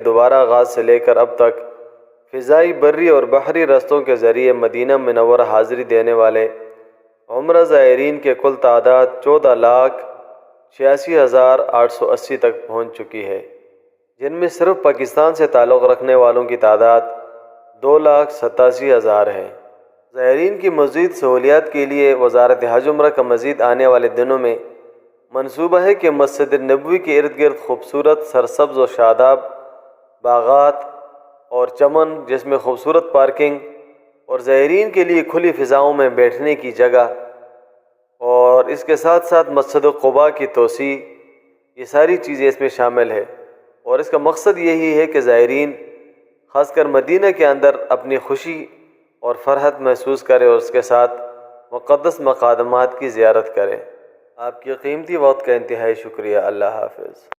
دوبارہ آغاز سے لے کر اب تک فضائی، بری اور بحری رستوں کے ذریعے مدینہ منورہ حاضری دینے والے عمرہ زائرین کی کل تعداد 14,86,880 تک پہنچ چکی ہے، جن میں صرف پاکستان سے تعلق رکھنے والوں کی تعداد 2,87,000 ہے۔ زائرین کی مزید سہولیات کے لیے وزارت حج عمرہ کا مزید آنے والے دنوں میں منصوبہ ہے کہ مسجد نبوی کے ارد گرد خوبصورت سرسبز و شاداب باغات اور چمن، جس میں خوبصورت پارکنگ اور زائرین کے لیے کھلی فضاؤں میں بیٹھنے کی جگہ، اور اس کے ساتھ ساتھ مسجد قباء کی توسیع، یہ ساری چیزیں اس میں شامل ہے۔ اور اس کا مقصد یہی ہے کہ زائرین خاص کر مدینہ کے اندر اپنی خوشی اور فرحت محسوس کرے اور اس کے ساتھ مقدس مقامات کی زیارت کرے۔ آپ کی قیمتی وقت کا انتہائی شکریہ۔ اللہ حافظ۔